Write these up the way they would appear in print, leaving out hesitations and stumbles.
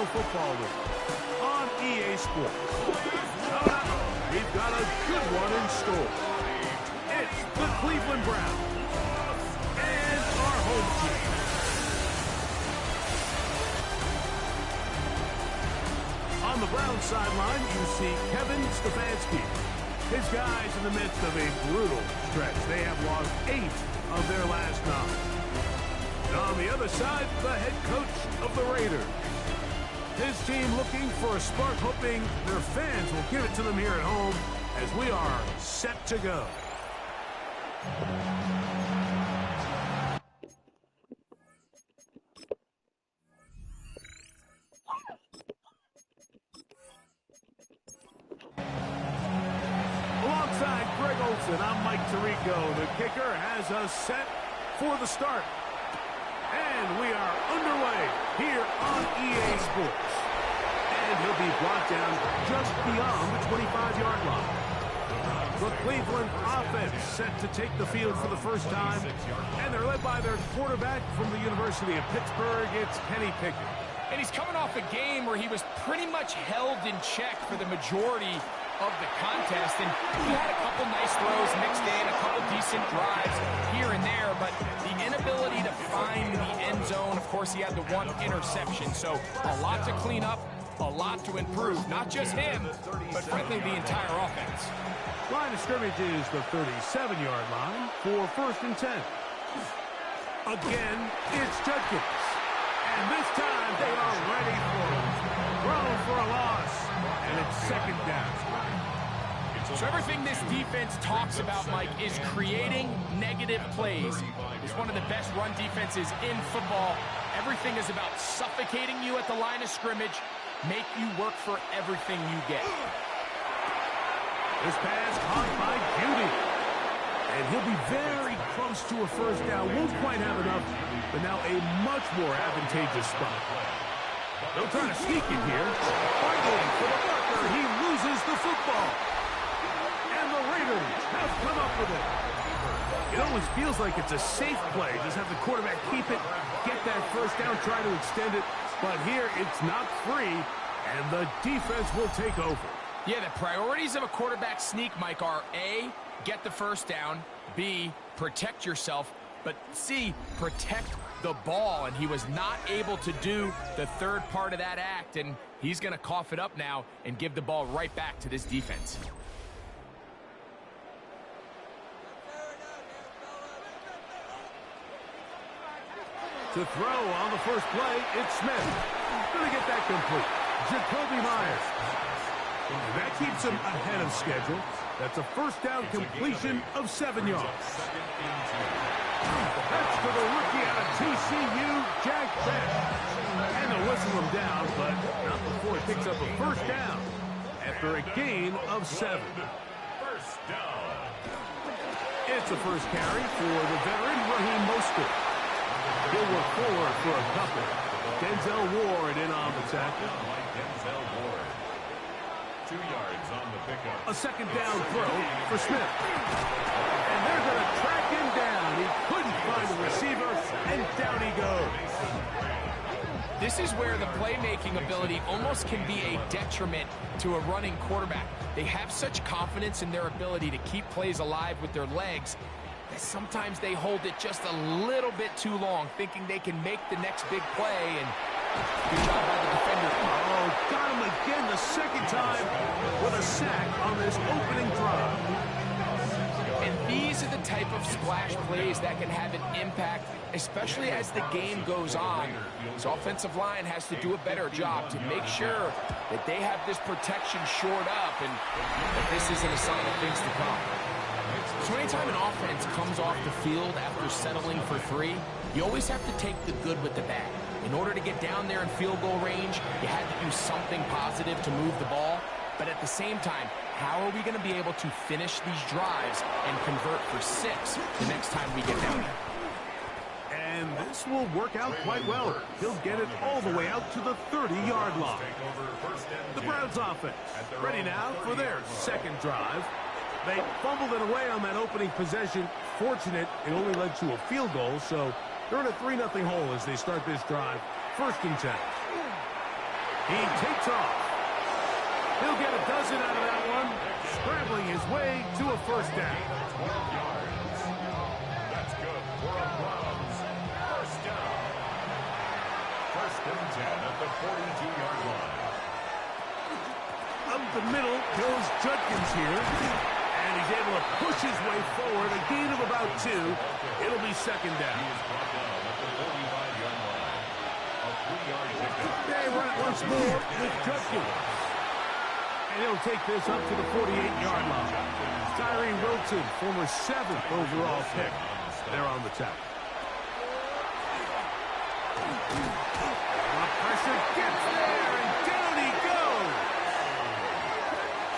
National Football League on EA Sports. Coming up, we've got a good one in store. It's the Cleveland Browns and our home team. On the Browns sideline, you see Kevin Stefanski. His guys in the midst of a brutal stretch. They have lost 8 of their last 9. And on the other side, the head coach of the Raiders. His team looking for a spark, hoping their fans will give it to them here at home as we are set to go. I'm Mike Tirico. The kicker has us set for the start. And we are underway here on EA Sports. And he'll be brought down just beyond the 25-yard line. The Cleveland offense set to take the field for the first time. And they're led by their quarterback from the University of Pittsburgh. It's Kenny Pickett. And he's coming off a game where he was pretty much held in check for the majority of the contest, and he had a couple nice throws mixed in, a couple decent drives here and there, but the inability to find the end zone, of course, he had the 1 interception, so a lot to clean up, a lot to improve, not just him, but frankly the entire offense. Line of scrimmage is the 37-yard line for 1st and 10. Again, it's Judkins, and this time they are ready for it. Thrown for a loss, and it's 2nd down. So everything this defense talks about, Mike, is creating negative plays. It's one of the best run defenses in football. Everything is about suffocating you at the line of scrimmage, make you work for everything you get. This pass caught by Beauty. And he'll be very close to a 1st down. Won't quite have enough, but now a much more advantageous spot. They'll try to sneak it here. Fighting for the marker. He loses the football. And the Raiders have come up with it. It always feels like it's a safe play. Just have the quarterback keep it, get that 1st down, try to extend it. But here it's not free, and the defense will take over. Yeah, the priorities of a quarterback sneak, Mike, are A, get the 1st down, B, protect yourself, but C, protect the ball, and he was not able to do the 3rd part of that act, and he's going to cough it up now and give the ball right back to this defense. To throw on the first play, it's Smith. Going to get that complete. Jacoby Myers. That keeps him ahead of schedule. That's a 1st down completion of 7 yards. That's to the rookie out of TCU, Jack Best. And they'll whistle him down, but not before he picks up a 1st down after a gain of 7. First down. It's a first carry for the veteran Raheem Mostert. He'll work forward for a couple. Denzel Ward in on the tackle. Denzel Ward. 2 yards on the pickup. A 2nd down throw for Smith. And they're going to track him down. He couldn't find the receiver, and down he goes. This is where the playmaking ability almost can be a detriment to a running quarterback. They have such confidence in their ability to keep plays alive with their legs that sometimes they hold it just a little bit too long, thinking they can make the next big play, and good job by the defender. Oh, got him again the 2nd time with a sack on this opening drive. And these are the type of splash plays that can have an impact, especially as the game goes on. His offensive line has to do a better job to make sure that they have this protection shored up and that this isn't a sign of things to come. So anytime an offense comes off the field after settling for 3, you always have to take the good with the bad. In order to get down there in field goal range, you had to do something positive to move the ball. But at the same time, how are we going to be able to finish these drives and convert for 6 the next time we get down there? And this will work out quite well. He'll get it all the way out to the 30-yard line. The Browns offense ready now for their 2nd drive. They fumbled it away on that opening possession. Fortunate, it only led to a field goal, so they're in a 3-0 hole as they start this drive. 1st and 10. He takes off. He'll get a dozen out of that one, scrambling his way to a first down. 12 yards. That's good for a Browns first down. First and 10 at the 42-yard line. Up the middle goes Judkins here. And he's able to push his way forward. A gain of about 2. It'll be second down. He is brought down at the 45-yard line. A 3-yard pickup. They run it once more with Judkins. And he'll take this up to the 48-yard line. Tyree Wilson, former 7th overall pick. They're on the tackle. Pressure gets there, and down he goes.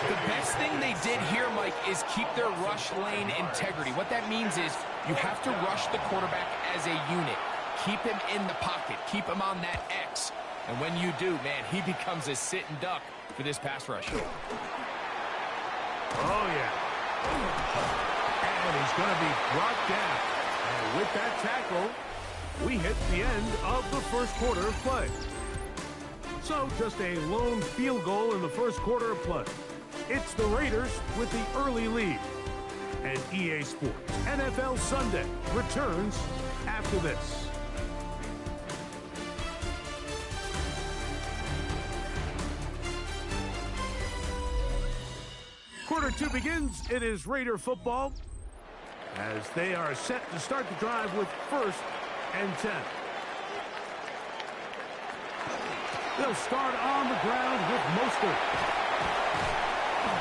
The best thing they did here, Mike, is keep their rush lane integrity. What that means is you have to rush the quarterback as a unit. Keep him in the pocket. Keep him on that X. And when you do, man, he becomes a sit and duck for this pass rush. Oh, yeah. And he's going to be brought down. And with that tackle, we hit the end of the first quarter of play. So just a lone field goal in the first quarter of play. It's the Raiders with the early lead. And EA Sports NFL Sunday returns after this. Quarter 2 begins. It is Raider football as they are set to start the drive with first and 10. They'll start on the ground with Mostert.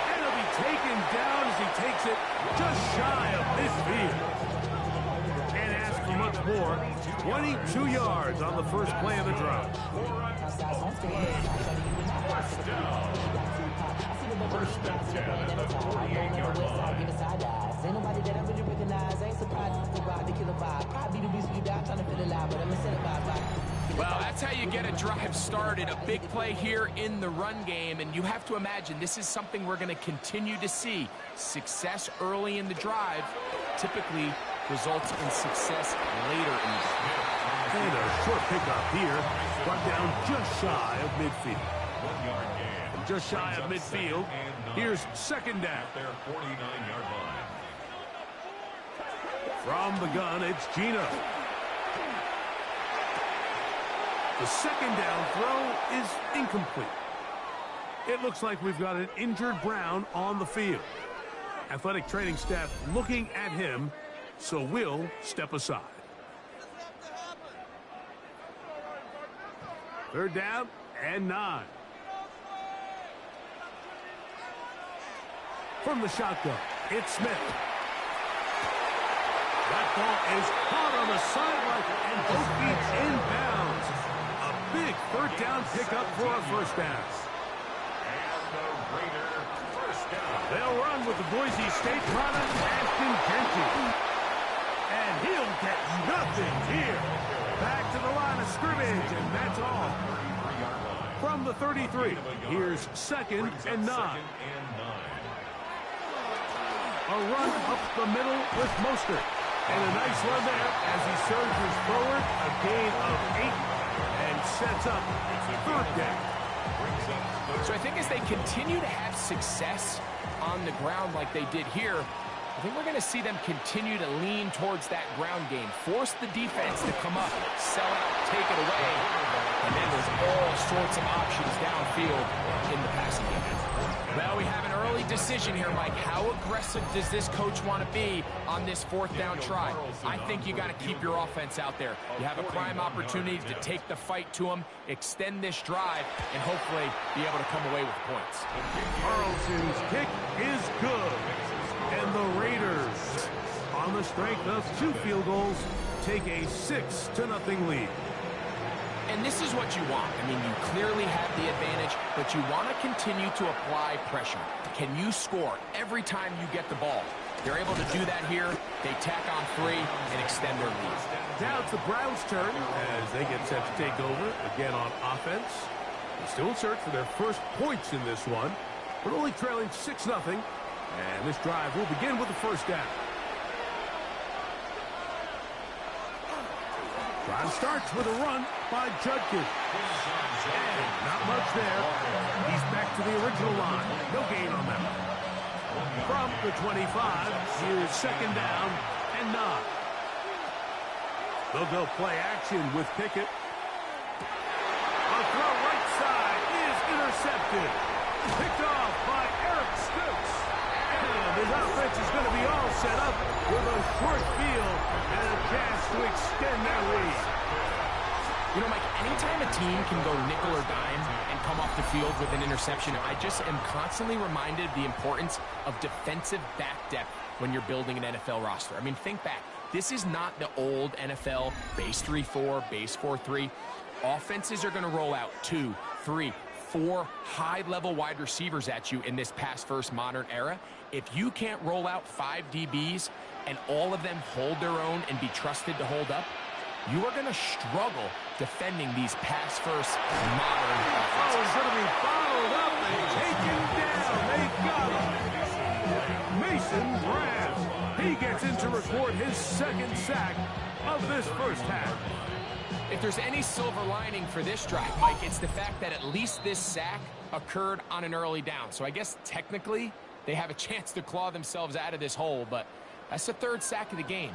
And he'll be taken down as he takes it just shy of midfield. Can't ask for much more. 22 yards on the first play of the drive. First down. First and 10 at the 48-yard line. Ain't nobody that I really recognize. I ain't surprised to ride the killer vibe. Probably the reason you die trying to feel alive, but I'm incentivized by. Well, that's how you get a drive started. A big play here in the run game, and you have to imagine this is something we're going to continue to see. Success early in the drive typically results in success later in the drive. And a short pickup here, brought down just shy of midfield. 1-yard gain. Just shy of midfield. Here's second down. Their 49-yard line. From the gun, it's Gino. The second down throw is incomplete. It looks like we've got an injured Brown on the field. Athletic training staff looking at him, so we'll step aside. Third down and 9. From the shotgun, it's Smith. That ball is caught on the sideline, and both feet inbounds. A big third down pickup for a first down. And the Raider first down. They'll run with the Boise State product, Ashton Genty. And he'll get nothing here. Back to the line of scrimmage, and that's all. 33-yard line. From the 33, here's second and 9. Second and 9. A run up the middle with Mostert. And a nice run there as he surges forward. A gain of 8 and sets up third down. So I think as they continue to have success on the ground like they did here, I think we're going to see them continue to lean towards that ground game. Force the defense to come up, sell out, take it away. And then there's all sorts of options downfield in the passing game. Well, we have an early decision here, Mike. How aggressive does this coach want to be on this fourth down try? I think you got to keep your offense out there. You have a prime opportunity to take the fight to them, extend this drive, and hopefully be able to come away with points. Carlson's kick is good. And the Raiders, on the strength of 2 field goals, take a 6-0 lead. And this is what you want. I mean, you clearly have the advantage, but you want to continue to apply pressure. Can you score every time you get the ball? They're able to do that here. They tack on 3 and extend their lead. Now it's the Browns' turn as they get set to take over again on offense. They're still in search for their first points in this one, but only trailing 6-0. And this drive will begin with the first down. Drive starts with a run by Judkins. And not much there. He's back to the original line. No gain on that. From the 25, here's second down and 9. They'll go play action with Pickett. A throw right side is intercepted. Picked off by Eric Stokes. And his offense is going to be all set up with a short field and a chance to extend their lead. You know, Mike, anytime a team can go nickel or dime and come off the field with an interception, I just am constantly reminded of the importance of defensive back depth when you're building an NFL roster. I mean, think back. This is not the old NFL base 3-4, base 4-3. Offenses are going to roll out 2, 3, 4 high-level wide receivers at you in this pass-first modern era. If you can't roll out 5 DBs and all of them hold their own and be trusted to hold up, you are going to struggle defending these pass-first modern offenses. Oh, he's going to be followed up and taken down. They got him. Mason Graham. He gets in to record his second sack of this first half. If there's any silver lining for this drive, Mike, it's the fact that at least this sack occurred on an early down. So I guess technically they have a chance to claw themselves out of this hole, but that's the 3rd sack of the game.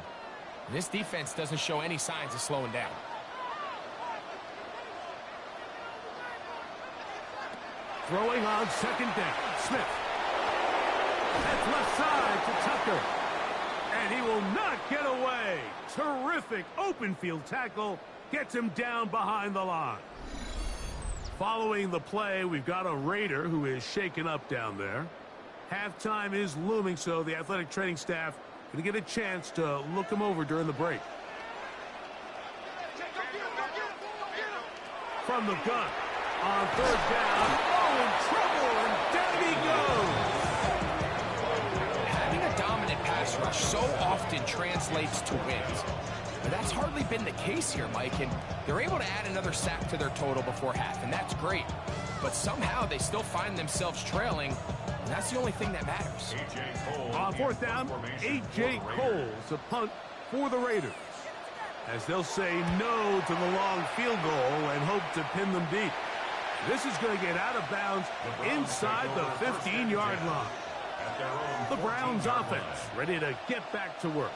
And this defense doesn't show any signs of slowing down. Throwing on second down. Smith. That's left side to Tucker. And he will not get away. Terrific open field tackle. Gets him down behind the line. Following the play, we've got a Raider who is shaken up down there. Halftime is looming, so the athletic training staff going to get a chance to look him over during the break. From the gun. On 3rd down. Oh, in trouble, and down he goes. Having a dominant pass rush so often translates to wins. But that's hardly been the case here, Mike, and they're able to add another sack to their total before half, and that's great. But somehow they still find themselves trailing, and that's the only thing that matters. On 4th down, A.J. Cole's a punt for the Raiders, as they'll say no to the long field goal and hope to pin them deep. This is going to get out of bounds inside the 15-yard line. The Browns offense ready to get back to work.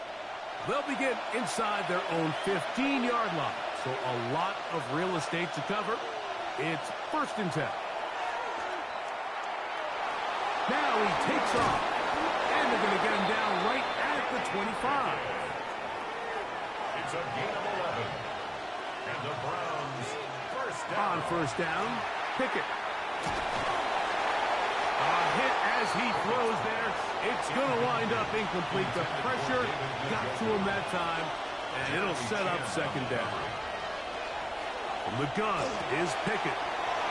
They'll begin inside their own 15-yard line, so a lot of real estate to cover. It's 1st and 10. Now he takes off, and they're going to get him down right at the 25. It's a gain of 11. And the Browns first down. On 1st down, Pickett. A hit as he throws there. It's going to wind up incomplete. The pressure got to him that time, and it'll set up 2nd down. From the gun is Pickett.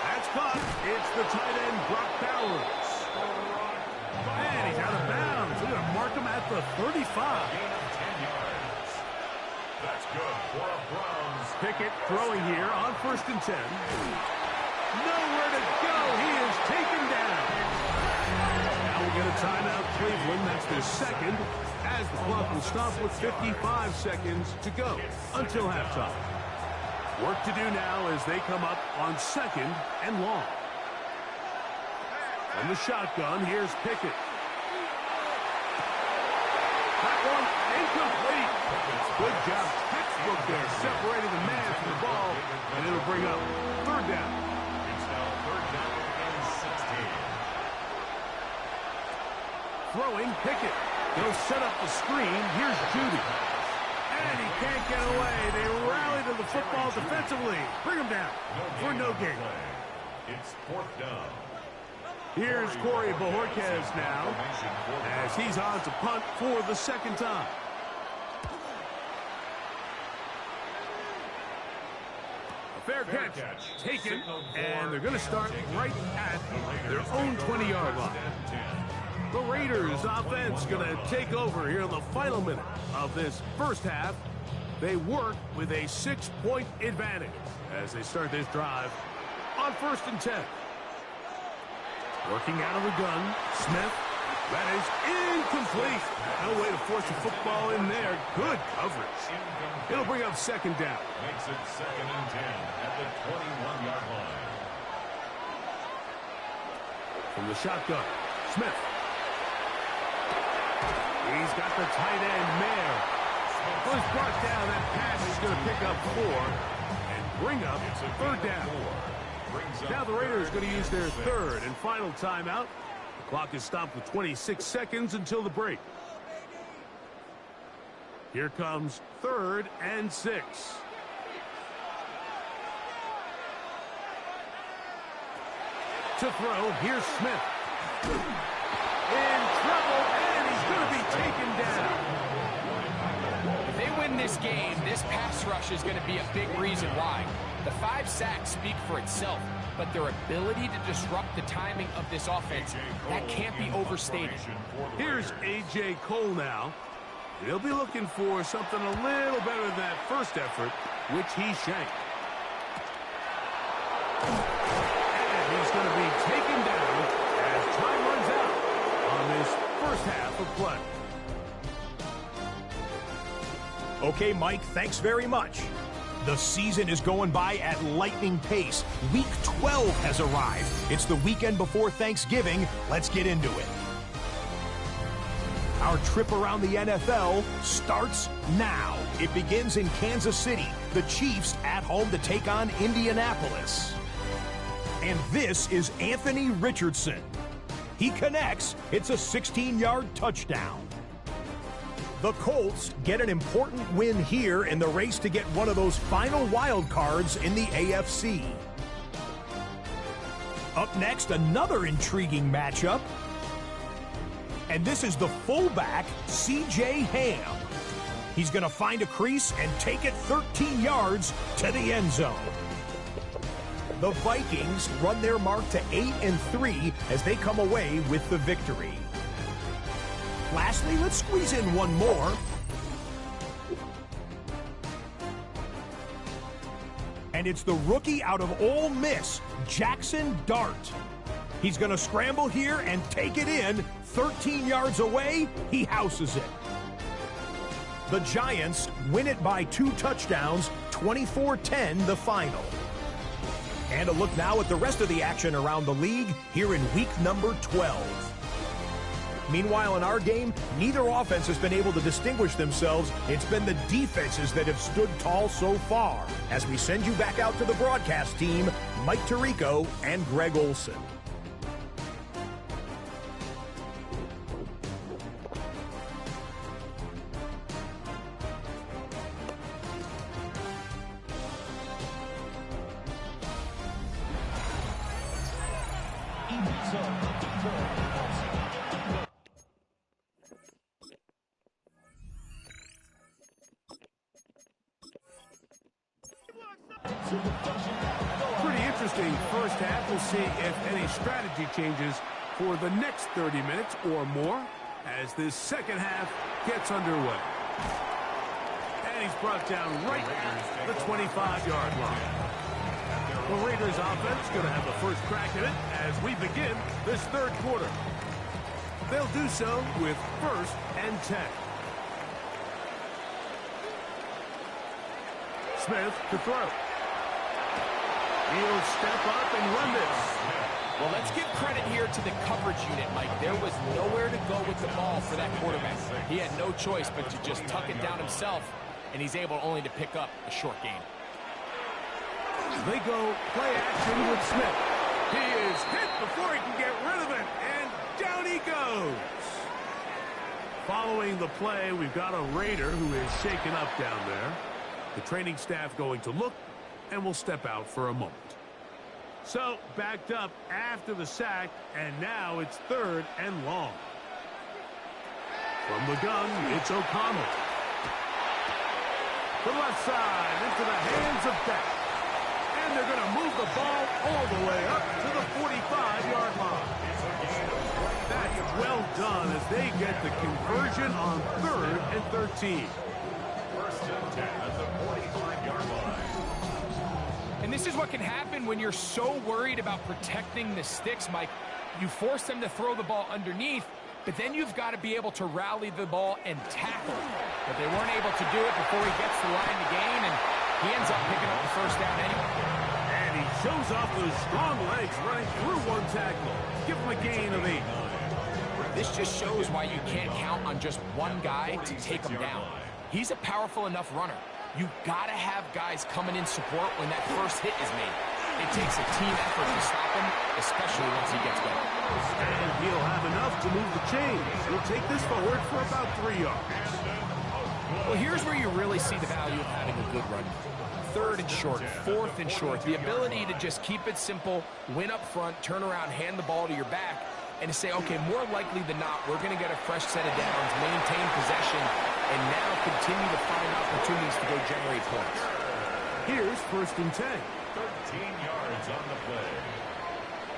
That's caught. It's the tight end, Brock Bowers. And he's out of bounds. They're going to mark him at the 35. Gain of 10 yards. That's good for a Browns. Pickett throwing here on 1st and 10. Nowhere to go. He is taken down. Now we'll get a timeout, Cleveland. That's their 2nd, as the clock will stop with 55 seconds to go until halftime. Work to do now as they come up on 2nd and long. From the shotgun, here's Pickett. That one incomplete. Good job. Textbook there, separating the man from the ball, and it'll bring up 3rd down. It's now 3rd down and 16. Throwing Pickett. They'll set up the screen. Here's Judy. And he can't get away. They rally to the football defensively. Bring him down for no gain. It's 4th down. Here's Corey Bojorquez now, as he's on to punt for the 2nd time. A fair catch taken, and they're going to start right at their own 20-yard line. The Raiders offense going to take over here in the final minute of this first half. They work with a 6-point advantage as they start this drive on 1st and 10. Working out of the gun, Smith. That is incomplete. No way to force a football in there. Good coverage. It'll bring up second down. Makes it 2nd and 10 at the 21-yard line. From the shotgun, Smith. He's got the tight end, Mayer. Well, he's brought down. That pass is going to pick up 4 and bring up third down. Now the Raiders are going to use their third and final timeout. The clock is stopped with 26 seconds until the break. Here comes 3rd and 6. To throw, here's Smith. In trouble, and he's going to be taken down. If they win this game, this pass rush is going to be a big reason why. The 5 sacks speak for itself, but their ability to disrupt the timing of this offense, that can't be overstated. Here's A.J. Cole now. He'll be looking for something a little better than that first effort, which he shanked. And he's going to be taken down as time runs out on this first half of play. Okay, Mike, thanks very much. The season is going by at lightning pace. Week 12 has arrived. It's the weekend before Thanksgiving. Let's get into it. Our trip around the NFL starts now. It begins in Kansas City. The Chiefs at home to take on Indianapolis. And this is Anthony Richardson. He connects. It's a 16-yard touchdown. The Colts get an important win here in the race to get one of those final wild cards in the AFC. Up next, another intriguing matchup. And this is the fullback, C.J. Ham. He's going to find a crease and take it 13 yards to the end zone. The Vikings run their mark to 8-3 as they come away with the victory. Lastly, let's squeeze in one more. And it's the rookie out of Ole Miss, Jackson Dart. He's going to scramble here and take it in. 13 yards away, he houses it. The Giants win it by 2 touchdowns, 24-10 the final. And a look now at the rest of the action around the league here in week number 12. Meanwhile, in our game, neither offense has been able to distinguish themselves. It's been the defenses that have stood tall so far. As we send you back out to the broadcast team, Mike Tirico and Greg Olson. Pretty interesting first half. We'll see if any strategy changes for the next 30 minutes or more as this second half gets underway. And he's brought down right at the 25-yard line. The Raiders offense going to have the first crack at it as we begin this third quarter. They'll do so with 1st and 10. Smith to throw. He'll step up and run this. Well, let's give credit here to the coverage unit, Mike. There was nowhere to go with the ball for that quarterback. He had no choice but to just tuck it down himself, and he's able only to pick up a short gain. They go play action with Smith. He is hit before he can get rid of it, and down he goes. Following the play, we've got a Raider who is shaken up down there. The training staff going to look, and will step out for a moment. So, backed up after the sack, and now it's 3rd and long. From the gun, it's O'Connell. The left side into the hands of Beck. And they're going to move the ball all the way up to the 45-yard line. That's well done as they get the conversion on 3rd and 13. 1st and 10 at the 45-yard line. And this is what can happen when you're so worried about protecting the sticks, Mike. You force them to throw the ball underneath, But then you've got to be able to rally the ball and tackle it. But they weren't able to do it before he gets the line to gain, and he ends up picking up the first down anyway. And he shows off those strong legs running through one tackle. Give him a gain of 8. This just shows why you can't count on just one guy to take him down. He's a powerful enough runner. You've got to have guys coming in support when that first hit is made. It takes a team effort to stop him, especially once he gets going. And he'll have enough to move the chains. He'll take this forward for about 3 yards. Well, here's where you really see the value of having a good run. 3rd and short, 4th and short. The ability to just keep it simple, win up front, turn around, hand the ball to your back, and to say, okay, more likely than not, we're going to get a fresh set of downs, maintain possession, and now continue to find opportunities to go generate points. Here's 1st and 10. 13 yards on the play.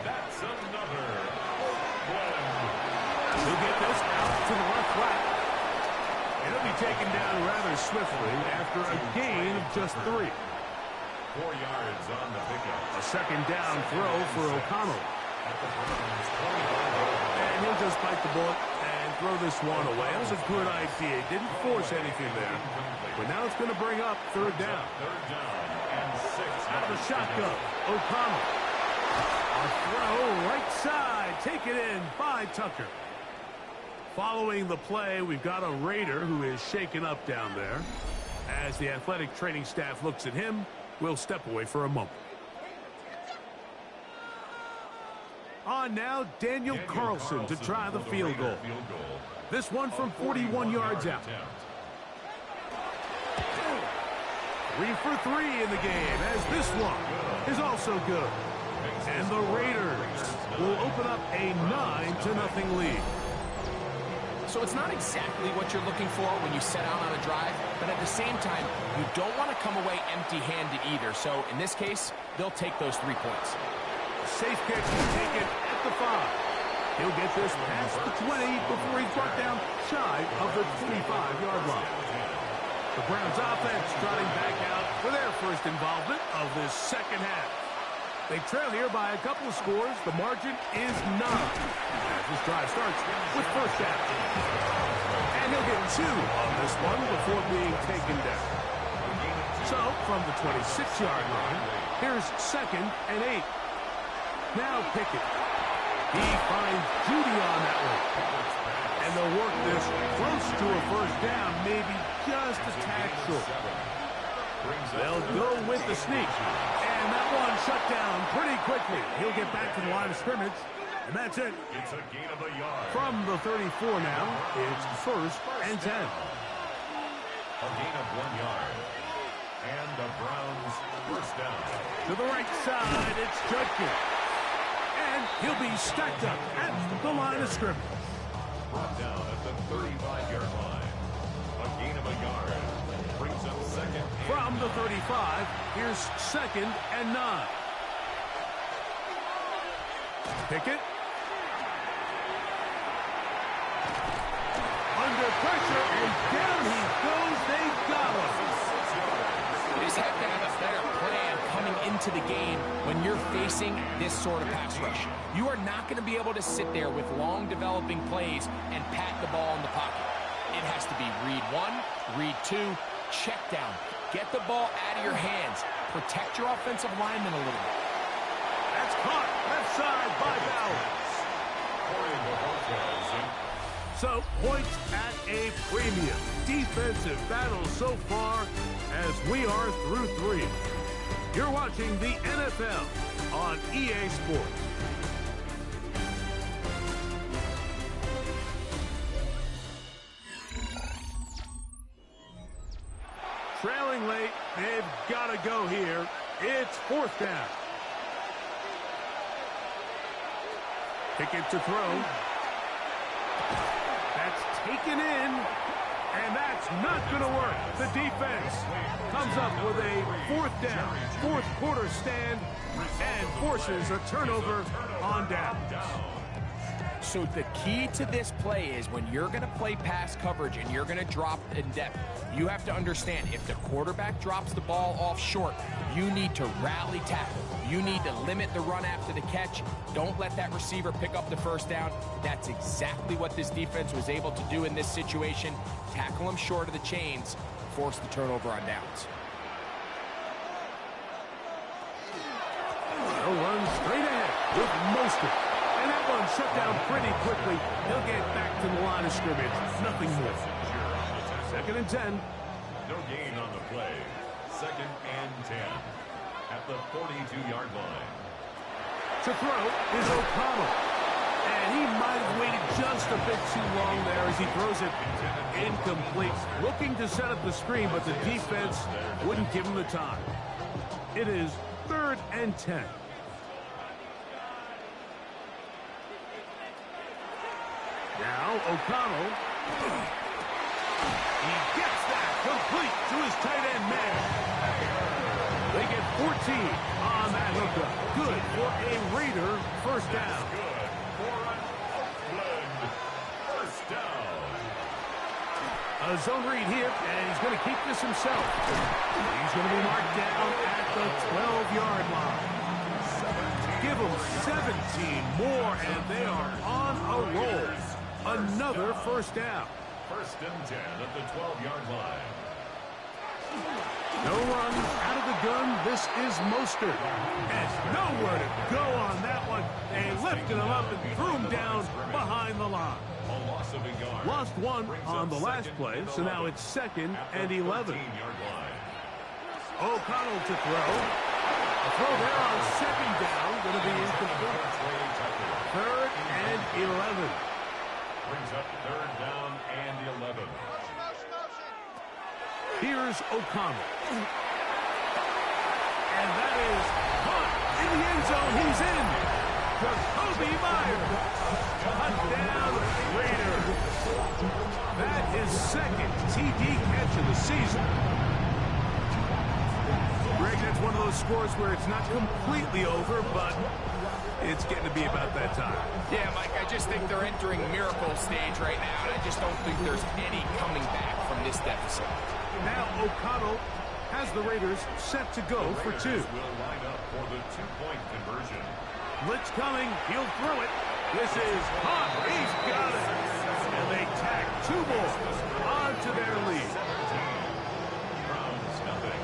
That's another one. He'll get this out to the left flat. And he'll be taken down rather swiftly after a gain of just 3. 4 yards on the pickup. A 2nd down throw for O'Connell. And he'll just bite the bullet and throw this one away. That was a good idea. Didn't force anything there. But now it's going to bring up 3rd down. 3rd down and 6. Out of the shotgun, O'Connell. A throw right side. Take it in by Tucker. Following the play, we've got a Raider who is shaken up down there. As the athletic training staff looks at him, we'll step away for a moment. On now, Daniel Carlson to try the field goal. This one from 41 yards out. 3 for 3 in the game, as this one is also good. And the Raiders will open up a 9-0 lead. So it's not exactly what you're looking for when you set out on a drive, but at the same time, you don't want to come away empty-handed either. So in this case, they'll take those 3 points. Safe catch taken at the 5. He'll get this past the 20 before he's brought down shy of the 25-yard line. The Browns offense trotting back out for their first involvement of this 2nd half. They trail here by a couple of scores. The margin is 9. As this drive starts with 1st down. And he'll get 2 on this one before being taken down. So, from the 26-yard line, here's 2nd and 8. Now Pickett. He finds Judy on that one. And they'll work this close to a 1st down, maybe just a tad short. They'll go with the sneak. And that one shut down pretty quickly. He'll get back to the line of scrimmage. And that's it. It's a gain of a yard. From the 34 now, it's 1st and 10. A gain of 1 yard. And the Browns 1st down. To the right side, it's Judkins. And he'll be stacked up at the line of scrimmage. Brought down at the 35-yard line. A gain of a yard. Brings up 2nd. From the 35, here's 2nd and 9. Pickett. Under pressure, and down he goes. They got him. You just have to have a better plan coming into the game when you're facing this sort of pass rush. You are not going to be able to sit there with long developing plays and pat the ball in the pocket. It has to be read 1, read 2, check down. Get the ball out of your hands. Protect your offensive lineman a little bit. That's caught left side by Bowers. So, points at a premium. Defensive battle so far as we are through 3. You're watching the NFL on EA Sports. Trailing late, they've got to go here. It's 4th down. Pickett to throw. That's taken in, and that's not going to work. The defense comes up with a 4th down, 4th quarter stand, and forces a turnover on down. So the key to this play is when you're going to play pass coverage and you're going to drop in depth, you have to understand if the quarterback drops the ball off short, you need to rally tackle. You need to limit the run after the catch. Don't let that receiver pick up the first down. That's exactly what this defense was able to do in this situation. Tackle them short of the chains, force the turnover on downs. They'll run straight ahead with Mostert. And that one shut down pretty quickly. He'll get back to the line of scrimmage. Nothing more. 2nd and 10. No gain on the play. 2nd and 10 at the 42-yard line. To throw is O'Connell. And he might have waited just a bit too long there as he throws it incomplete. Looking to set up the screen, but the defense wouldn't give him the time. It is 3rd and 10. Now O'Connell. He gets that complete to his tight end man. They get 14 on that hookup. Good for a Raider first down. Good for an Oakland first down. A zone read here, and he's going to keep this himself. He's going to be marked down at the 12-yard line. Give them 17 more, and they are on a roll. Another first down. 1st and 10 at the 12-yard line. No run out of the gun. This is Mostert. And nowhere to go on that one. They lifted him up and threw him down behind the line. A loss of a yard. Lost one on the last play, so now it's 2nd and 11. O'Connell to throw. A throw there on 2nd down. Going to be incomplete. 3rd and 11. Brings up 3rd down and 11. Here's O'Connell. And that is caught in the end zone. He's in. Jacoby Myers. Touchdown Raiders. That is 2nd TD catch of the season. Greg, that's one of those scores where it's not completely over, but it's getting to be about that time. Yeah, Mike, I just think they're entering miracle stage right now, and I just don't think there's any coming back from this deficit. Now O'Connell has the Raiders set to go for 2. Will line up for the 2-point conversion. Blitz coming. He'll throw it. This is hot. He's got it. And they tack 2 more onto their lead. Browns nothing.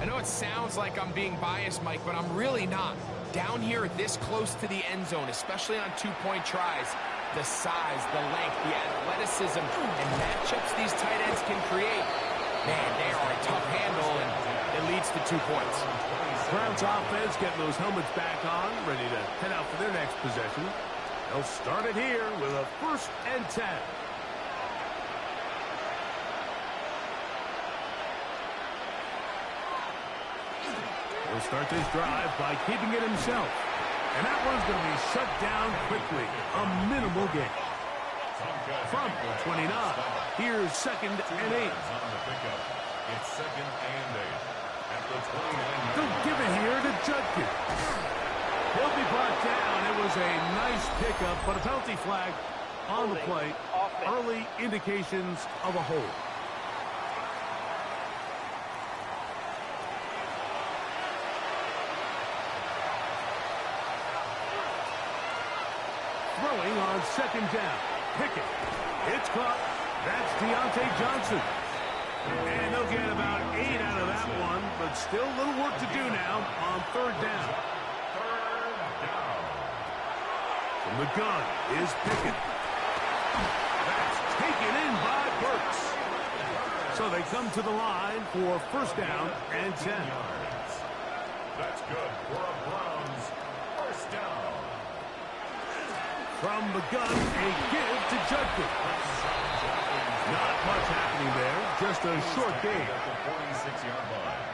I know it sounds like I'm being biased, Mike, but I'm really not. Down here this close to the end zone, especially on 2-point tries, the size, the length, the athleticism, and matchups these tight ends can create, man, they are a tough handle, and it leads to 2 points. Browns offense getting those helmets back on, ready to head out for their next possession. They'll start it here with a 1st and 10. He'll start this drive by keeping it himself. And that one's going to be shut down quickly. A minimal gain. From 29, here's 2nd and 8. It's 2nd and 8 at the 29. They'll give it here to Judkins. He'll be brought down. It was a nice pickup, but a penalty flag on the play. Early indications of a hold. Throwing on 2nd down. Pickett. It's caught. That's Deontay Johnson. And they'll get about 8 out of that one, but still a little work to do now on 3rd down. From the gun is Pickett. That's taken in by Burks. So they come to the line for 1st down and 10. That's good for a Browns 1st down. From the gun, a give to Judkins. Not much happening there, just a short gain. At the 46-yard line.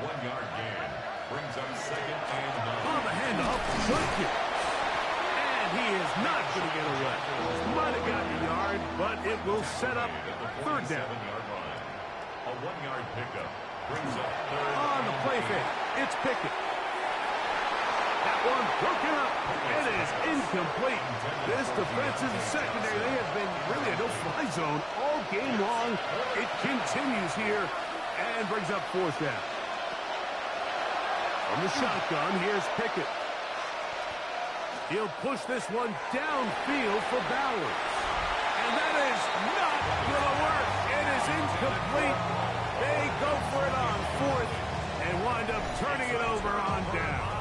1-yard gain. Brings up 2nd and 9. On the handoff, good kick. And he is not going to get away. Might have gotten a yard, but it will set up 3rd down. 7-yard line. A 1-yard pickup. Brings up 3rd. On the play fake, it's Pickett. That one broken up. It is incomplete. This defensive secondary, they have been really a no-fly zone all game long. It continues here and brings up 4th down. From the shotgun, here's Pickett. He'll push this one downfield for Bowers. And that is not going to work. It is incomplete. They go for it on 4th and wind up turning it over on down.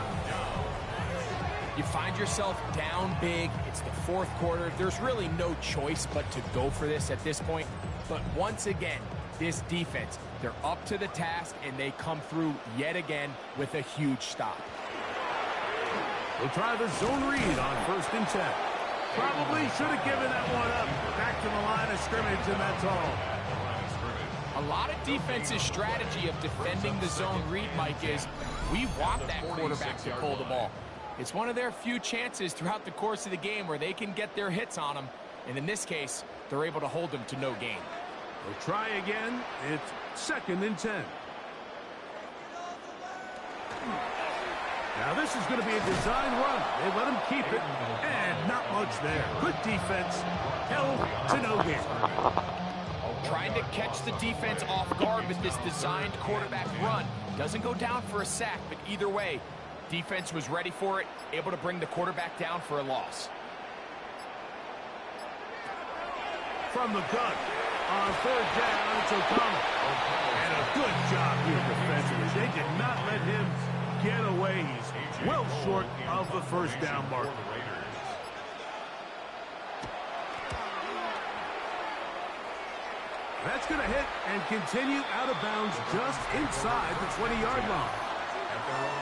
You find yourself down big. It's the 4th quarter. There's really no choice but to go for this at this point. But once again, this defense, they're up to the task, and they come through yet again with a huge stop. We'll try the zone read on 1st and 10. Probably should have given that one up. Back to the line of scrimmage, and that's all. A lot of defensive strategy of defending the zone read, Mike, is we want that quarterback to pull the ball. It's one of their few chances throughout the course of the game where they can get their hits on them. And in this case, they're able to hold them to no gain. We'll try again. It's 2nd and 10. Now this is going to be a design run. They let him keep it, and not much there. Good defense, held to no gain. Trying to catch the defense off guard with this designed quarterback run. Doesn't go down for a sack, but either way, defense was ready for it, able to bring the quarterback down for a loss. From the gun, on 3rd down, it's O'Connell. And a good job here defensively. They did not let him get away. He's well short of the 1st down mark. That's going to hit and continue out of bounds just inside the 20-yard line.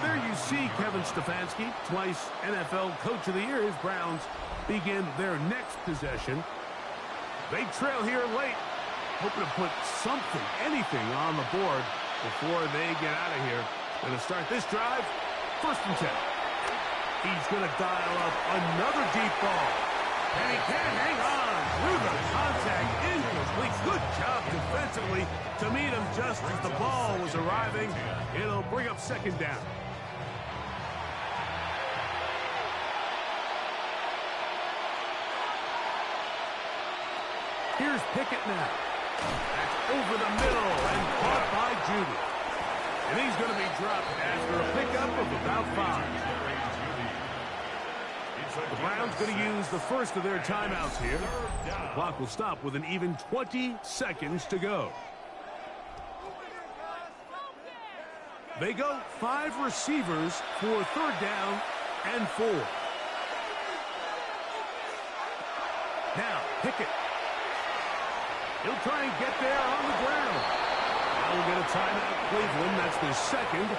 There you see Kevin Stefanski, twice NFL Coach of the Year. His Browns begin their next possession. They trail here late, hoping to put something, anything on the board before they get out of here. Going to start this drive, 1st and 10. He's going to dial up another deep ball. And he can't hang on through the contact. Incomplete. Good job defensively to meet him just as the ball was arriving. It'll bring up 2nd down. Here's Pickett now. That's over the middle and caught by Judy. And he's going to be dropped after a pickup of about 5. The Browns going to use the first of their timeouts here. The clock will stop with an even 20 seconds to go. They go 5 receivers for 3rd down and 4. Now, Pickett. He'll try and get there on the ground. Now we'll get a timeout, Cleveland. That's their 2nd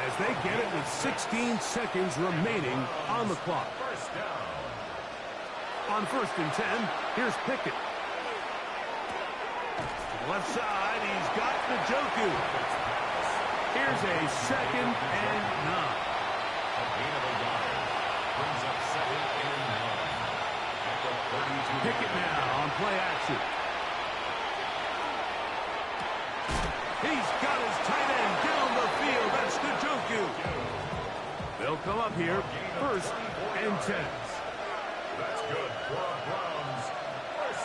as they get it with 16 seconds remaining on the clock. On 1st and 10, here's Pickett. To the left side, he's got Njoku. Here's a 2nd and 9. Pickett now on play action. He's got his tight end down the field. That's Njoku. They'll come up here, 1st and 10. That's good for the Browns.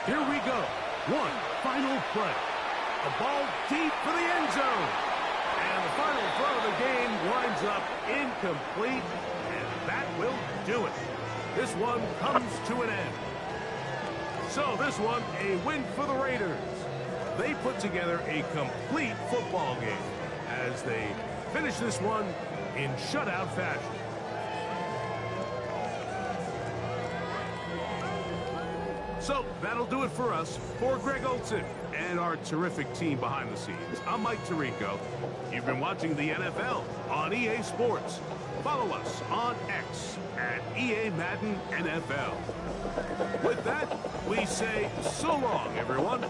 Here we go. One final play. A ball deep for the end zone. And the final throw of the game winds up incomplete. And that will do it. This one comes to an end. So this one, a win for the Raiders. They put together a complete football game as they finish this one in shutout fashion. So that'll do it for us. For Greg Olson and our terrific team behind the scenes, I'm Mike Tirico. You've been watching the NFL on EA Sports. Follow us on X at EA Madden NFL. With that, we say so long, everyone.